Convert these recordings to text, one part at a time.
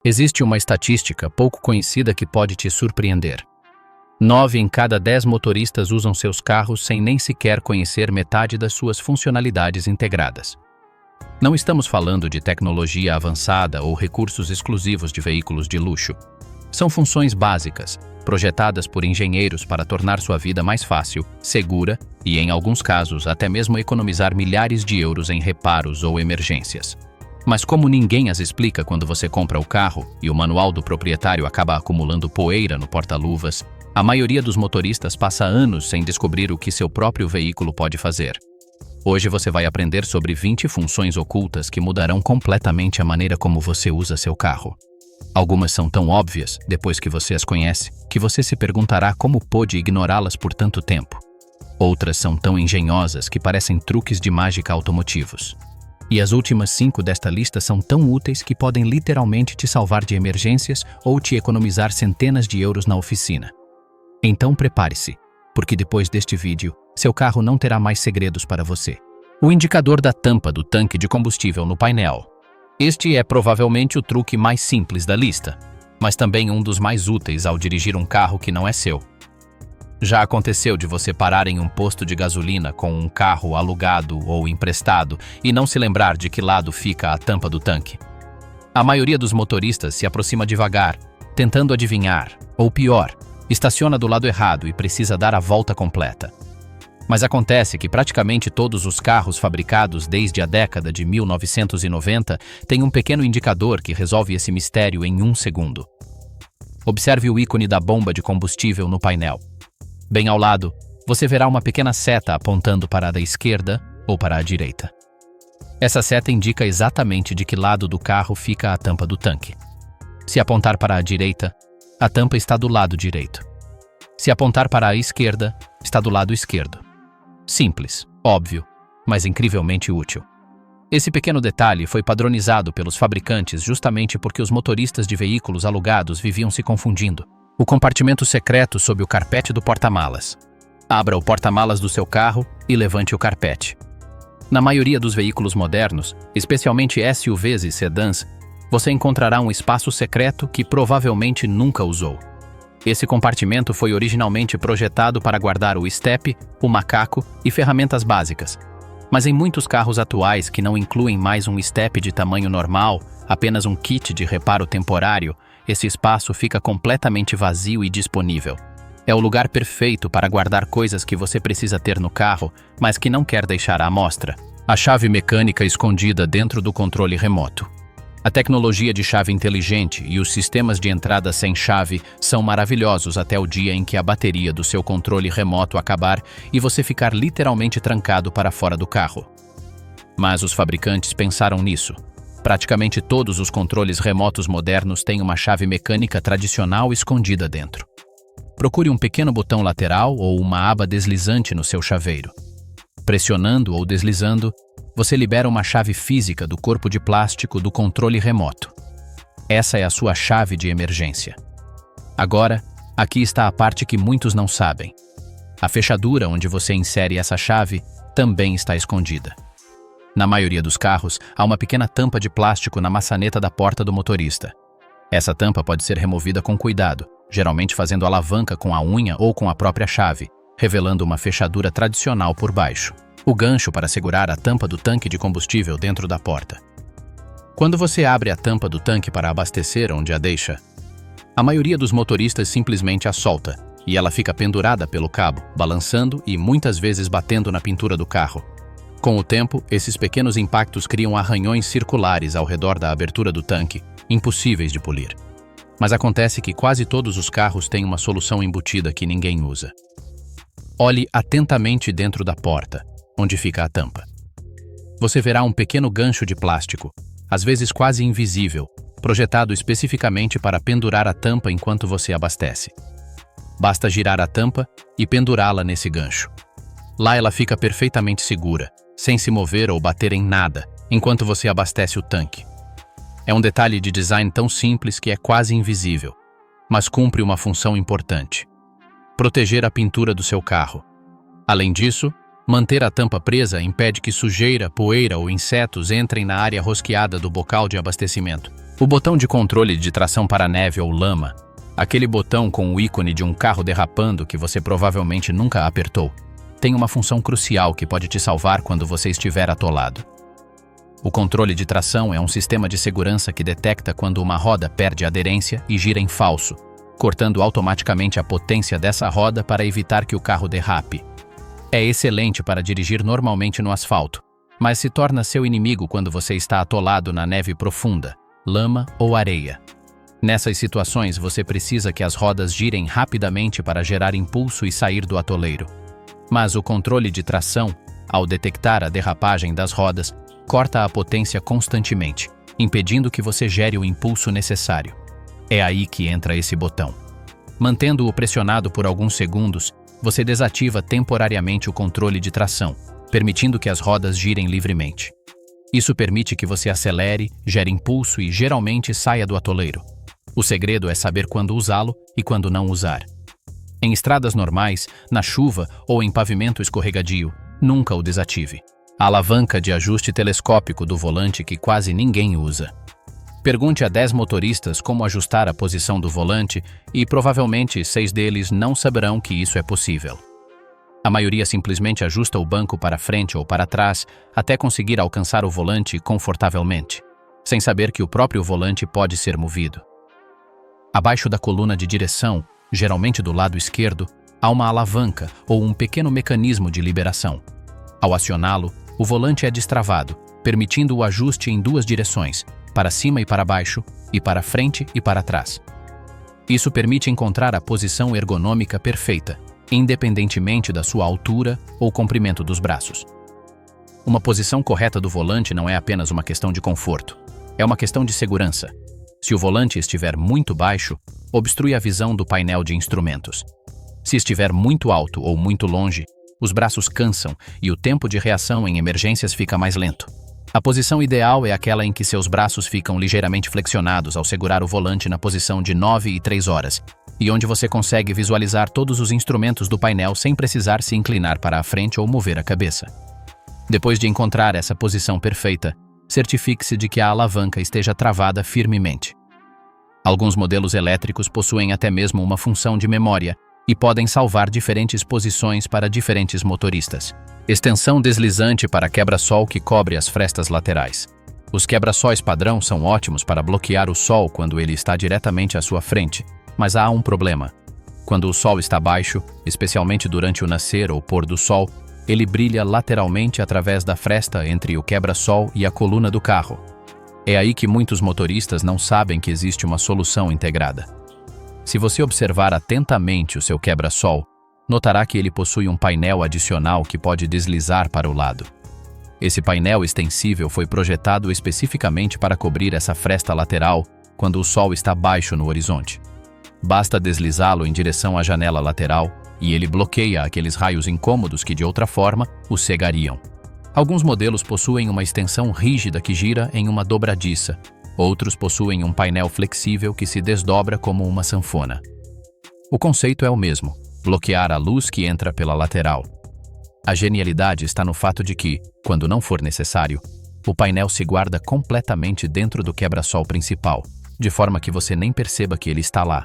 Existe uma estatística pouco conhecida que pode te surpreender. 9 em cada 10 motoristas usam seus carros sem nem sequer conhecer metade das suas funcionalidades integradas. Não estamos falando de tecnologia avançada ou recursos exclusivos de veículos de luxo. São funções básicas, projetadas por engenheiros para tornar sua vida mais fácil, segura e, em alguns casos, até mesmo economizar milhares de euros em reparos ou emergências. Mas como ninguém as explica quando você compra o carro e o manual do proprietário acaba acumulando poeira no porta-luvas, a maioria dos motoristas passa anos sem descobrir o que seu próprio veículo pode fazer. Hoje você vai aprender sobre 20 funções ocultas que mudarão completamente a maneira como você usa seu carro. Algumas são tão óbvias, depois que você as conhece, que você se perguntará como pôde ignorá-las por tanto tempo. Outras são tão engenhosas que parecem truques de mágica automotivos. E as últimas 5 desta lista são tão úteis que podem literalmente te salvar de emergências ou te economizar centenas de euros na oficina. Então prepare-se, porque depois deste vídeo, seu carro não terá mais segredos para você. O indicador da tampa do tanque de combustível no painel. Este é provavelmente o truque mais simples da lista, mas também um dos mais úteis ao dirigir um carro que não é seu. Já aconteceu de você parar em um posto de gasolina com um carro alugado ou emprestado e não se lembrar de que lado fica a tampa do tanque? A maioria dos motoristas se aproxima devagar, tentando adivinhar, ou pior, estaciona do lado errado e precisa dar a volta completa. Mas acontece que praticamente todos os carros fabricados desde a década de 1990 têm um pequeno indicador que resolve esse mistério em 1 segundo. Observe o ícone da bomba de combustível no painel. Bem ao lado, você verá uma pequena seta apontando para a esquerda ou para a direita. Essa seta indica exatamente de que lado do carro fica a tampa do tanque. Se apontar para a direita, a tampa está do lado direito. Se apontar para a esquerda, está do lado esquerdo. Simples, óbvio, mas incrivelmente útil. Esse pequeno detalhe foi padronizado pelos fabricantes justamente porque os motoristas de veículos alugados viviam se confundindo. O compartimento secreto sob o carpete do porta-malas. Abra o porta-malas do seu carro e levante o carpete. Na maioria dos veículos modernos, especialmente SUVs e sedãs, você encontrará um espaço secreto que provavelmente nunca usou. Esse compartimento foi originalmente projetado para guardar o estepe, o macaco e ferramentas básicas. Mas em muitos carros atuais que não incluem mais um estepe de tamanho normal, apenas um kit de reparo temporário, esse espaço fica completamente vazio e disponível. É o lugar perfeito para guardar coisas que você precisa ter no carro, mas que não quer deixar à mostra. A chave mecânica escondida dentro do controle remoto. A tecnologia de chave inteligente e os sistemas de entrada sem chave são maravilhosos até o dia em que a bateria do seu controle remoto acabar e você ficar literalmente trancado para fora do carro. Mas os fabricantes pensaram nisso. Praticamente todos os controles remotos modernos têm uma chave mecânica tradicional escondida dentro. Procure um pequeno botão lateral ou uma aba deslizante no seu chaveiro. Pressionando ou deslizando, você libera uma chave física do corpo de plástico do controle remoto. Essa é a sua chave de emergência. Agora, aqui está a parte que muitos não sabem. A fechadura onde você insere essa chave também está escondida. Na maioria dos carros, há uma pequena tampa de plástico na maçaneta da porta do motorista. Essa tampa pode ser removida com cuidado, geralmente fazendo alavanca com a unha ou com a própria chave, revelando uma fechadura tradicional por baixo. O gancho para segurar a tampa do tanque de combustível dentro da porta. Quando você abre a tampa do tanque para abastecer onde a deixa, a maioria dos motoristas simplesmente a solta, e ela fica pendurada pelo cabo, balançando e muitas vezes batendo na pintura do carro. Com o tempo, esses pequenos impactos criam arranhões circulares ao redor da abertura do tanque, impossíveis de polir. Mas acontece que quase todos os carros têm uma solução embutida que ninguém usa. Olhe atentamente dentro da porta, onde fica a tampa. Você verá um pequeno gancho de plástico, às vezes quase invisível, projetado especificamente para pendurar a tampa enquanto você abastece. Basta girar a tampa e pendurá-la nesse gancho. Lá ela fica perfeitamente segura, sem se mover ou bater em nada, enquanto você abastece o tanque. É um detalhe de design tão simples que é quase invisível, mas cumpre uma função importante: proteger a pintura do seu carro. Além disso, manter a tampa presa impede que sujeira, poeira ou insetos entrem na área rosqueada do bocal de abastecimento. O botão de controle de tração para neve ou lama, aquele botão com o ícone de um carro derrapando que você provavelmente nunca apertou, tem uma função crucial que pode te salvar quando você estiver atolado. O controle de tração é um sistema de segurança que detecta quando uma roda perde aderência e gira em falso, cortando automaticamente a potência dessa roda para evitar que o carro derrape. É excelente para dirigir normalmente no asfalto, mas se torna seu inimigo quando você está atolado na neve profunda, lama ou areia. Nessas situações, você precisa que as rodas girem rapidamente para gerar impulso e sair do atoleiro. Mas o controle de tração, ao detectar a derrapagem das rodas, corta a potência constantemente, impedindo que você gere o impulso necessário. É aí que entra esse botão. Mantendo-o pressionado por alguns segundos, você desativa temporariamente o controle de tração, permitindo que as rodas girem livremente. Isso permite que você acelere, gere impulso e geralmente saia do atoleiro. O segredo é saber quando usá-lo e quando não usar. Em estradas normais, na chuva ou em pavimento escorregadio, nunca o desative. A alavanca de ajuste telescópico do volante que quase ninguém usa. Pergunte a 10 motoristas como ajustar a posição do volante e provavelmente 6 deles não saberão que isso é possível. A maioria simplesmente ajusta o banco para frente ou para trás até conseguir alcançar o volante confortavelmente, sem saber que o próprio volante pode ser movido. Abaixo da coluna de direção, geralmente do lado esquerdo, há uma alavanca ou um pequeno mecanismo de liberação. Ao acioná-lo, o volante é destravado, permitindo o ajuste em 2 direções, para cima e para baixo, e para frente e para trás. Isso permite encontrar a posição ergonômica perfeita, independentemente da sua altura ou comprimento dos braços. Uma posição correta do volante não é apenas uma questão de conforto, é uma questão de segurança. Se o volante estiver muito baixo, obstrui a visão do painel de instrumentos. Se estiver muito alto ou muito longe, os braços cansam e o tempo de reação em emergências fica mais lento. A posição ideal é aquela em que seus braços ficam ligeiramente flexionados ao segurar o volante na posição de 9 e 3 horas, e onde você consegue visualizar todos os instrumentos do painel sem precisar se inclinar para a frente ou mover a cabeça. Depois de encontrar essa posição perfeita, certifique-se de que a alavanca esteja travada firmemente. Alguns modelos elétricos possuem até mesmo uma função de memória e podem salvar diferentes posições para diferentes motoristas. Extensão deslizante para quebra-sol que cobre as frestas laterais. Os quebra-sóis padrão são ótimos para bloquear o sol quando ele está diretamente à sua frente, mas há um problema. Quando o sol está baixo, especialmente durante o nascer ou pôr do sol, ele brilha lateralmente através da fresta entre o quebra-sol e a coluna do carro. É aí que muitos motoristas não sabem que existe uma solução integrada. Se você observar atentamente o seu quebra-sol, notará que ele possui um painel adicional que pode deslizar para o lado. Esse painel extensível foi projetado especificamente para cobrir essa fresta lateral quando o sol está baixo no horizonte. Basta deslizá-lo em direção à janela lateral e ele bloqueia aqueles raios incômodos que, de outra forma, o cegariam. Alguns modelos possuem uma extensão rígida que gira em uma dobradiça. Outros possuem um painel flexível que se desdobra como uma sanfona. O conceito é o mesmo, bloquear a luz que entra pela lateral. A genialidade está no fato de que, quando não for necessário, o painel se guarda completamente dentro do quebra-sol principal, de forma que você nem perceba que ele está lá.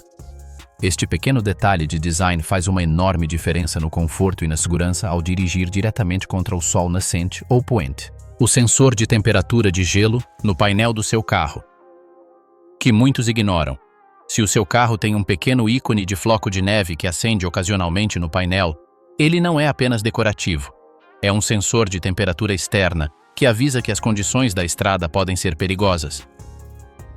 Este pequeno detalhe de design faz uma enorme diferença no conforto e na segurança ao dirigir diretamente contra o sol nascente ou poente. O sensor de temperatura de gelo no painel do seu carro, que muitos ignoram. Se o seu carro tem um pequeno ícone de floco de neve que acende ocasionalmente no painel, ele não é apenas decorativo. É um sensor de temperatura externa que avisa que as condições da estrada podem ser perigosas.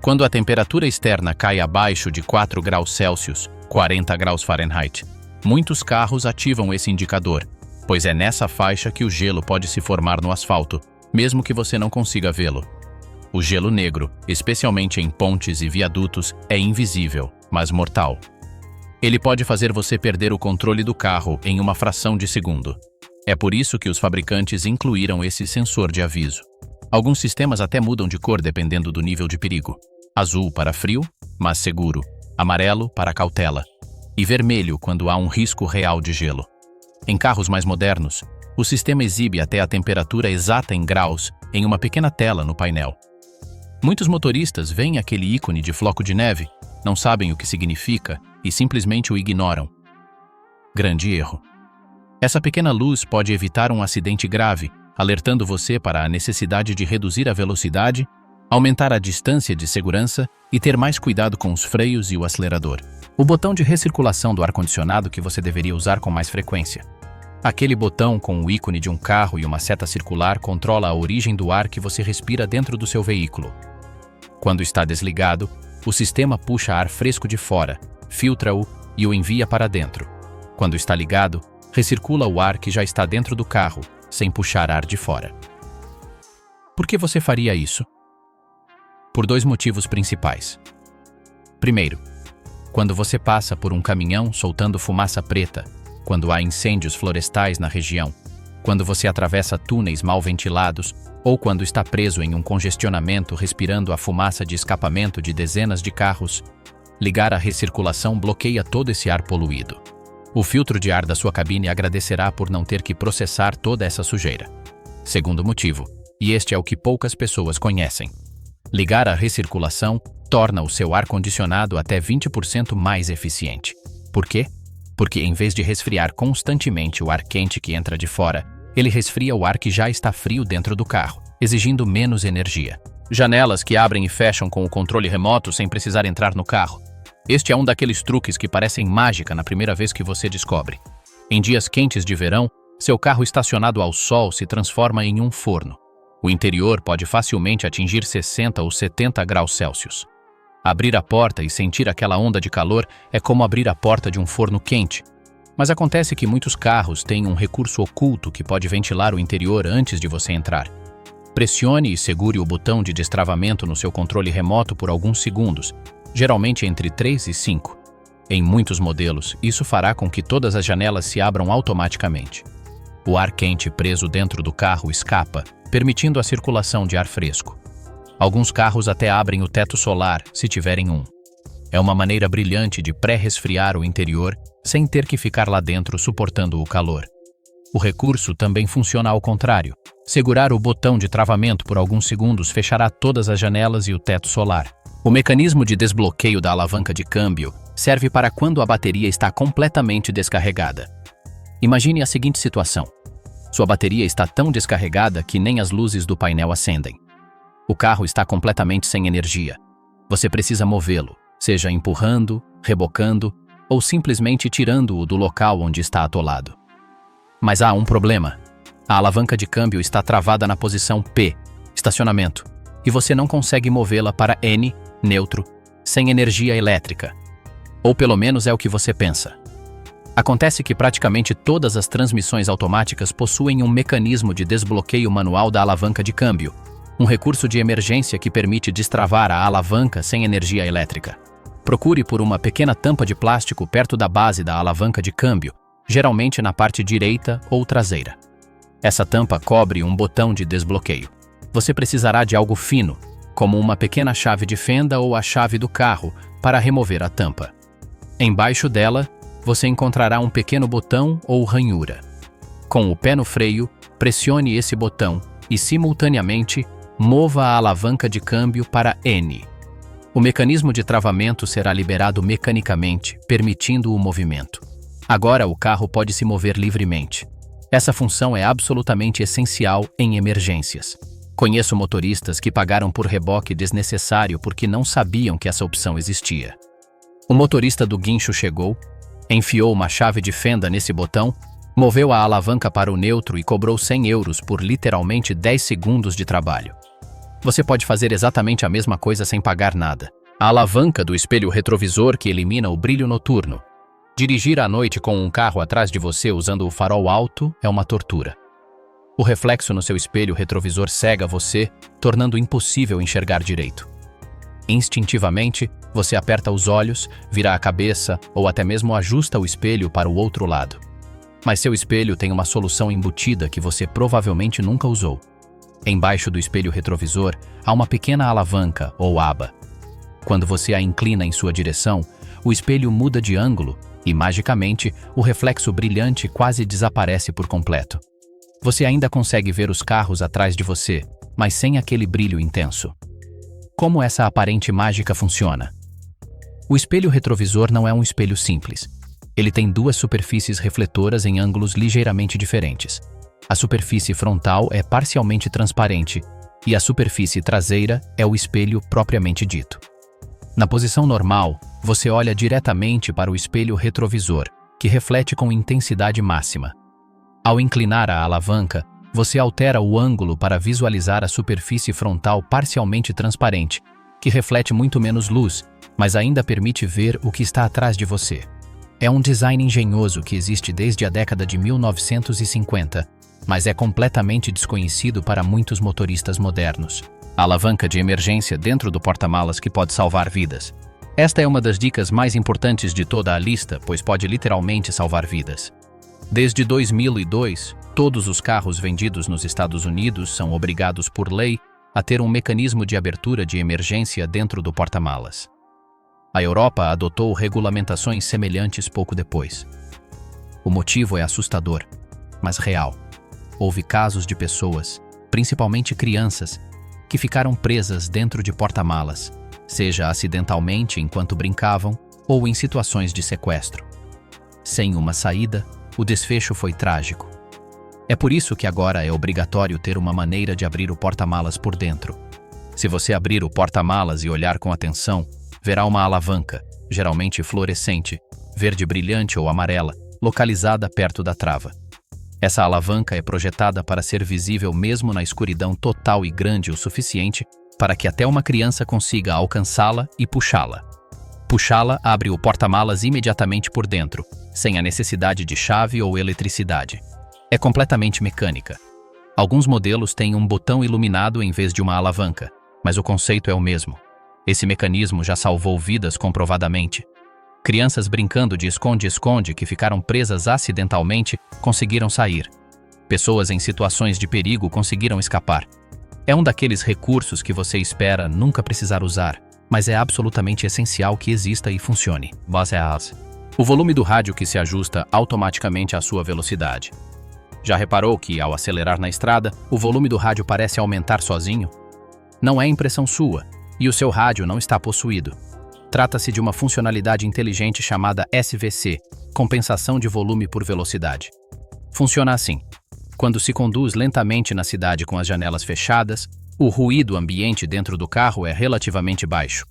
Quando a temperatura externa cai abaixo de 4 graus Celsius, 40 graus Fahrenheit, muitos carros ativam esse indicador, pois é nessa faixa que o gelo pode se formar no asfalto, mesmo que você não consiga vê-lo. O gelo negro, especialmente em pontes e viadutos, é invisível, mas mortal. Ele pode fazer você perder o controle do carro em uma fração de segundo. É por isso que os fabricantes incluíram esse sensor de aviso. Alguns sistemas até mudam de cor dependendo do nível de perigo. Azul para frio, mas seguro. Amarelo para cautela. E vermelho quando há um risco real de gelo. Em carros mais modernos, o sistema exibe até a temperatura exata em graus em uma pequena tela no painel. Muitos motoristas veem aquele ícone de floco de neve, não sabem o que significa e simplesmente o ignoram. Grande erro. Essa pequena luz pode evitar um acidente grave, alertando você para a necessidade de reduzir a velocidade, aumentar a distância de segurança e ter mais cuidado com os freios e o acelerador. O botão de recirculação do ar-condicionado que você deveria usar com mais frequência. Aquele botão com o ícone de um carro e uma seta circular controla a origem do ar que você respira dentro do seu veículo. Quando está desligado, o sistema puxa ar fresco de fora, filtra-o e o envia para dentro. Quando está ligado, recircula o ar que já está dentro do carro, sem puxar ar de fora. Por que você faria isso? Por 2 motivos principais. Primeiro, quando você passa por um caminhão soltando fumaça preta, quando há incêndios florestais na região, quando você atravessa túneis mal ventilados ou quando está preso em um congestionamento respirando a fumaça de escapamento de dezenas de carros, ligar a recirculação bloqueia todo esse ar poluído. O filtro de ar da sua cabine agradecerá por não ter que processar toda essa sujeira. Segundo motivo, e este é o que poucas pessoas conhecem. Ligar a recirculação torna o seu ar-condicionado até 20% mais eficiente. Por quê? Porque em vez de resfriar constantemente o ar quente que entra de fora, ele resfria o ar que já está frio dentro do carro, exigindo menos energia. Janelas que abrem e fecham com o controle remoto sem precisar entrar no carro. Este é um daqueles truques que parecem mágica na primeira vez que você descobre. Em dias quentes de verão, seu carro estacionado ao sol se transforma em um forno. O interior pode facilmente atingir 60 ou 70 graus Celsius. Abrir a porta e sentir aquela onda de calor é como abrir a porta de um forno quente. Mas acontece que muitos carros têm um recurso oculto que pode ventilar o interior antes de você entrar. Pressione e segure o botão de destravamento no seu controle remoto por alguns segundos, geralmente entre 3 e 5. Em muitos modelos, isso fará com que todas as janelas se abram automaticamente. O ar quente preso dentro do carro escapa, permitindo a circulação de ar fresco. Alguns carros até abrem o teto solar, se tiverem um. É uma maneira brilhante de pré-resfriar o interior sem ter que ficar lá dentro suportando o calor. O recurso também funciona ao contrário. Segurar o botão de travamento por alguns segundos fechará todas as janelas e o teto solar. O mecanismo de desbloqueio da alavanca de câmbio serve para quando a bateria está completamente descarregada. Imagine a seguinte situação. Sua bateria está tão descarregada que nem as luzes do painel acendem. O carro está completamente sem energia. Você precisa movê-lo, seja empurrando, rebocando ou simplesmente tirando-o do local onde está atolado. Mas há um problema. A alavanca de câmbio está travada na posição P, estacionamento, e você não consegue movê-la para N, neutro, sem energia elétrica. Ou pelo menos é o que você pensa. Acontece que praticamente todas as transmissões automáticas possuem um mecanismo de desbloqueio manual da alavanca de câmbio, um recurso de emergência que permite destravar a alavanca sem energia elétrica. Procure por uma pequena tampa de plástico perto da base da alavanca de câmbio, geralmente na parte direita ou traseira. Essa tampa cobre um botão de desbloqueio. Você precisará de algo fino, como uma pequena chave de fenda ou a chave do carro, para remover a tampa. Embaixo dela, você encontrará um pequeno botão ou ranhura. Com o pé no freio, pressione esse botão e, simultaneamente, mova a alavanca de câmbio para N. O mecanismo de travamento será liberado mecanicamente, permitindo o movimento. Agora o carro pode se mover livremente. Essa função é absolutamente essencial em emergências. Conheço motoristas que pagaram por reboque desnecessário porque não sabiam que essa opção existia. O motorista do guincho chegou, enfiou uma chave de fenda nesse botão, moveu a alavanca para o neutro e cobrou 100 euros por literalmente 10 segundos de trabalho. Você pode fazer exatamente a mesma coisa sem pagar nada. A alavanca do espelho retrovisor que elimina o brilho noturno. Dirigir à noite com um carro atrás de você usando o farol alto é uma tortura. O reflexo no seu espelho retrovisor cega você, tornando impossível enxergar direito. Instintivamente, você aperta os olhos, vira a cabeça ou até mesmo ajusta o espelho para o outro lado. Mas seu espelho tem uma solução embutida que você provavelmente nunca usou. Embaixo do espelho retrovisor, há uma pequena alavanca ou aba. Quando você a inclina em sua direção, o espelho muda de ângulo e, magicamente, o reflexo brilhante quase desaparece por completo. Você ainda consegue ver os carros atrás de você, mas sem aquele brilho intenso. Como essa aparente mágica funciona? O espelho retrovisor não é um espelho simples. Ele tem duas superfícies refletoras em ângulos ligeiramente diferentes. A superfície frontal é parcialmente transparente e a superfície traseira é o espelho propriamente dito. Na posição normal, você olha diretamente para o espelho retrovisor, que reflete com intensidade máxima. Ao inclinar a alavanca, você altera o ângulo para visualizar a superfície frontal parcialmente transparente, que reflete muito menos luz, mas ainda permite ver o que está atrás de você. É um design engenhoso que existe desde a década de 1950, mas é completamente desconhecido para muitos motoristas modernos. A alavanca de emergência dentro do porta-malas que pode salvar vidas. Esta é uma das dicas mais importantes de toda a lista, pois pode literalmente salvar vidas. Desde 2002, todos os carros vendidos nos Estados Unidos são obrigados por lei a ter um mecanismo de abertura de emergência dentro do porta-malas. A Europa adotou regulamentações semelhantes pouco depois. O motivo é assustador, mas real. Houve casos de pessoas, principalmente crianças, que ficaram presas dentro de porta-malas, seja acidentalmente enquanto brincavam ou em situações de sequestro. Sem uma saída, o desfecho foi trágico. É por isso que agora é obrigatório ter uma maneira de abrir o porta-malas por dentro. Se você abrir o porta-malas e olhar com atenção, verá uma alavanca, geralmente fluorescente, verde brilhante ou amarela, localizada perto da trava. Essa alavanca é projetada para ser visível mesmo na escuridão total e grande o suficiente para que até uma criança consiga alcançá-la e puxá-la. Puxá-la abre o porta-malas imediatamente por dentro, sem a necessidade de chave ou eletricidade. É completamente mecânica. Alguns modelos têm um botão iluminado em vez de uma alavanca, mas o conceito é o mesmo. Esse mecanismo já salvou vidas comprovadamente. Crianças brincando de esconde-esconde que ficaram presas acidentalmente conseguiram sair. Pessoas em situações de perigo conseguiram escapar. É um daqueles recursos que você espera nunca precisar usar, mas é absolutamente essencial que exista e funcione. O volume do rádio que se ajusta automaticamente à sua velocidade. Já reparou que, ao acelerar na estrada, o volume do rádio parece aumentar sozinho? Não é impressão sua, e o seu rádio não está possuído. Trata-se de uma funcionalidade inteligente chamada SVC, compensação de volume por velocidade. Funciona assim. Quando se conduz lentamente na cidade com as janelas fechadas, o ruído ambiente dentro do carro é relativamente baixo.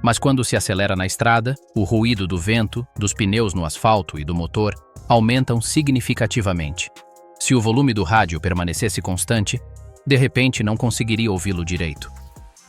Mas quando se acelera na estrada, o ruído do vento, dos pneus no asfalto e do motor aumentam significativamente. Se o volume do rádio permanecesse constante, de repente não conseguiria ouvi-lo direito.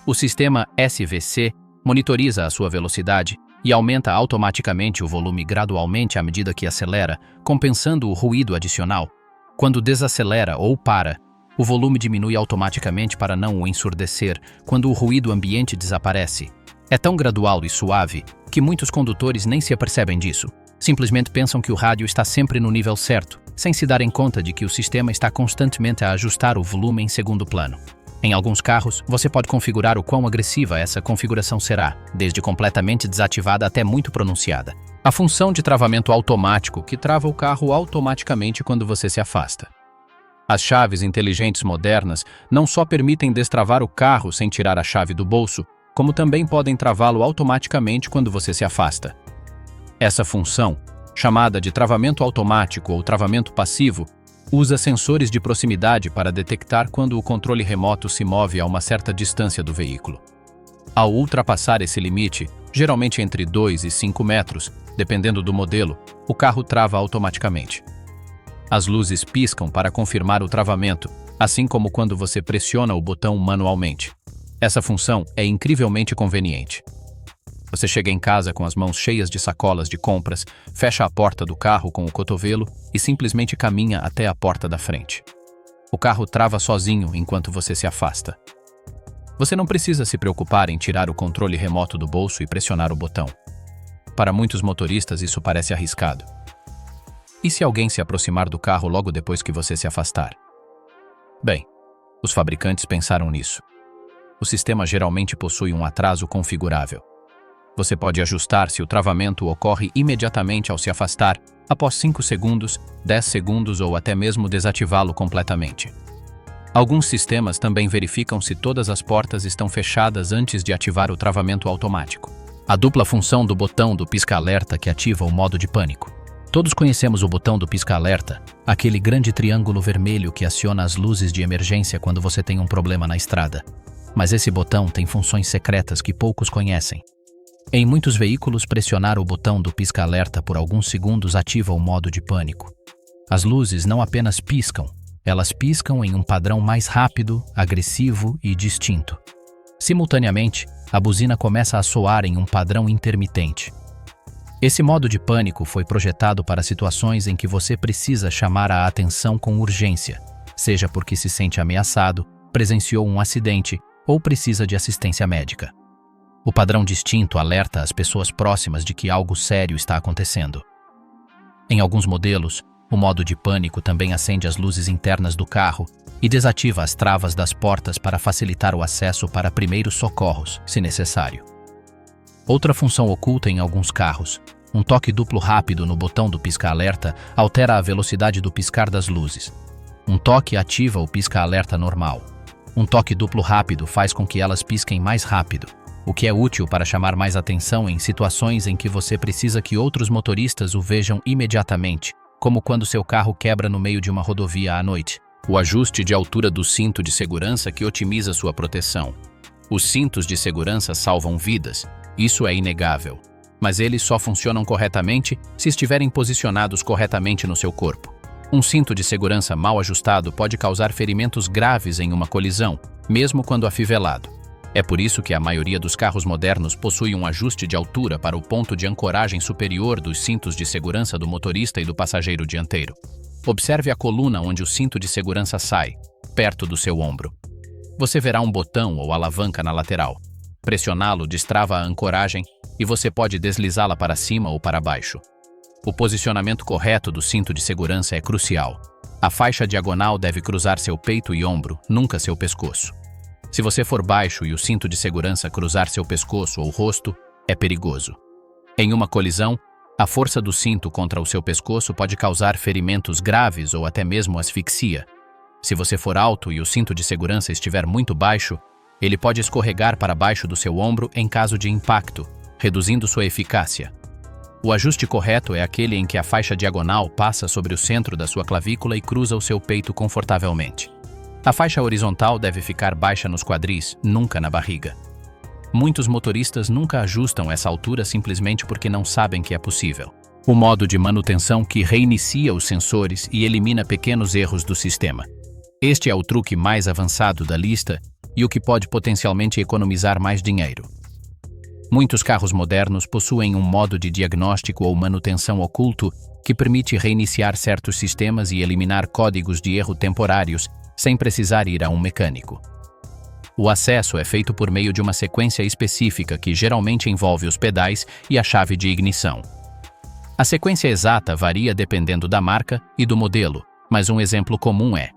O sistema SVC monitoriza a sua velocidade e aumenta automaticamente o volume gradualmente à medida que acelera, compensando o ruído adicional. Quando desacelera ou para, o volume diminui automaticamente para não o ensurdecer quando o ruído ambiente desaparece. É tão gradual e suave que muitos condutores nem se apercebem disso. Simplesmente pensam que o rádio está sempre no nível certo, sem se darem conta de que o sistema está constantemente a ajustar o volume em segundo plano. Em alguns carros, você pode configurar o quão agressiva essa configuração será, desde completamente desativada até muito pronunciada. A função de travamento automático que trava o carro automaticamente quando você se afasta. As chaves inteligentes modernas não só permitem destravar o carro sem tirar a chave do bolso, como também podem travá-lo automaticamente quando você se afasta. Essa função, chamada de travamento automático ou travamento passivo, usa sensores de proximidade para detectar quando o controle remoto se move a uma certa distância do veículo. Ao ultrapassar esse limite, geralmente entre 2 e 5 metros, dependendo do modelo, o carro trava automaticamente. As luzes piscam para confirmar o travamento, assim como quando você pressiona o botão manualmente. Essa função é incrivelmente conveniente. Você chega em casa com as mãos cheias de sacolas de compras, fecha a porta do carro com o cotovelo e simplesmente caminha até a porta da frente. O carro trava sozinho enquanto você se afasta. Você não precisa se preocupar em tirar o controle remoto do bolso e pressionar o botão. Para muitos motoristas isso parece arriscado. E se alguém se aproximar do carro logo depois que você se afastar? Bem, os fabricantes pensaram nisso. O sistema geralmente possui um atraso configurável. Você pode ajustar se o travamento ocorre imediatamente ao se afastar, após 5 segundos, 10 segundos ou até mesmo desativá-lo completamente. Alguns sistemas também verificam se todas as portas estão fechadas antes de ativar o travamento automático. A dupla função do botão do pisca-alerta que ativa o modo de pânico. Todos conhecemos o botão do pisca-alerta, aquele grande triângulo vermelho que aciona as luzes de emergência quando você tem um problema na estrada. Mas esse botão tem funções secretas que poucos conhecem. Em muitos veículos, pressionar o botão do pisca-alerta por alguns segundos ativa o modo de pânico. As luzes não apenas piscam, elas piscam em um padrão mais rápido, agressivo e distinto. Simultaneamente, a buzina começa a soar em um padrão intermitente. Esse modo de pânico foi projetado para situações em que você precisa chamar a atenção com urgência, seja porque se sente ameaçado, presenciou um acidente ou precisa de assistência médica. O padrão distinto alerta as pessoas próximas de que algo sério está acontecendo. Em alguns modelos, o modo de pânico também acende as luzes internas do carro e desativa as travas das portas para facilitar o acesso para primeiros socorros, se necessário. Outra função oculta em alguns carros, um toque duplo rápido no botão do pisca-alerta altera a velocidade do piscar das luzes. Um toque ativa o pisca-alerta normal. Um toque duplo rápido faz com que elas pisquem mais rápido, o que é útil para chamar mais atenção em situações em que você precisa que outros motoristas o vejam imediatamente, como quando seu carro quebra no meio de uma rodovia à noite. O ajuste de altura do cinto de segurança que otimiza sua proteção. Os cintos de segurança salvam vidas, isso é inegável, mas eles só funcionam corretamente se estiverem posicionados corretamente no seu corpo. Um cinto de segurança mal ajustado pode causar ferimentos graves em uma colisão, mesmo quando afivelado. É por isso que a maioria dos carros modernos possui um ajuste de altura para o ponto de ancoragem superior dos cintos de segurança do motorista e do passageiro dianteiro. Observe a coluna onde o cinto de segurança sai, perto do seu ombro. Você verá um botão ou alavanca na lateral. Pressioná-lo destrava a ancoragem e você pode deslizá-la para cima ou para baixo. O posicionamento correto do cinto de segurança é crucial. A faixa diagonal deve cruzar seu peito e ombro, nunca seu pescoço. Se você for baixo e o cinto de segurança cruzar seu pescoço ou rosto, é perigoso. Em uma colisão, a força do cinto contra o seu pescoço pode causar ferimentos graves ou até mesmo asfixia. Se você for alto e o cinto de segurança estiver muito baixo, ele pode escorregar para baixo do seu ombro em caso de impacto, reduzindo sua eficácia. O ajuste correto é aquele em que a faixa diagonal passa sobre o centro da sua clavícula e cruza o seu peito confortavelmente. A faixa horizontal deve ficar baixa nos quadris, nunca na barriga. Muitos motoristas nunca ajustam essa altura simplesmente porque não sabem que é possível. O modo de manutenção que reinicia os sensores e elimina pequenos erros do sistema. Este é o truque mais avançado da lista e o que pode potencialmente economizar mais dinheiro. Muitos carros modernos possuem um modo de diagnóstico ou manutenção oculto que permite reiniciar certos sistemas e eliminar códigos de erro temporários sem precisar ir a um mecânico. O acesso é feito por meio de uma sequência específica que geralmente envolve os pedais e a chave de ignição. A sequência exata varia dependendo da marca e do modelo, mas um exemplo comum é: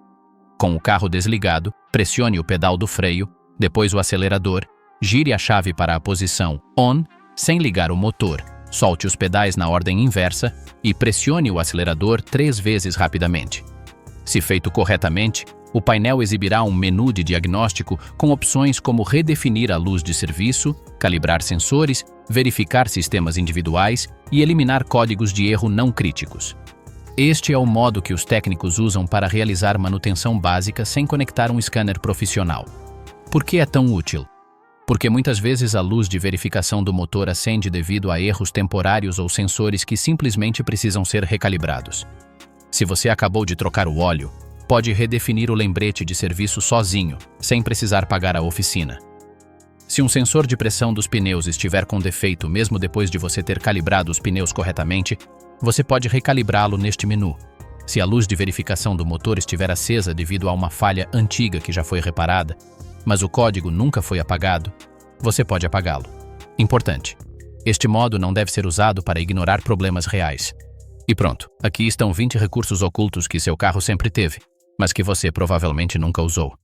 com o carro desligado, pressione o pedal do freio, depois o acelerador, gire a chave para a posição ON, sem ligar o motor, solte os pedais na ordem inversa e pressione o acelerador 3 vezes rapidamente. Se feito corretamente, o painel exibirá um menu de diagnóstico com opções como redefinir a luz de serviço, calibrar sensores, verificar sistemas individuais e eliminar códigos de erro não críticos. Este é o modo que os técnicos usam para realizar manutenção básica sem conectar um scanner profissional. Por que é tão útil? Porque muitas vezes a luz de verificação do motor acende devido a erros temporários ou sensores que simplesmente precisam ser recalibrados. Se você acabou de trocar o óleo, pode redefinir o lembrete de serviço sozinho, sem precisar pagar a oficina. Se um sensor de pressão dos pneus estiver com defeito mesmo depois de você ter calibrado os pneus corretamente, você pode recalibrá-lo neste menu. Se a luz de verificação do motor estiver acesa devido a uma falha antiga que já foi reparada, mas o código nunca foi apagado, você pode apagá-lo. Importante: este modo não deve ser usado para ignorar problemas reais. E pronto, aqui estão 20 recursos ocultos que seu carro sempre teve, mas que você provavelmente nunca usou.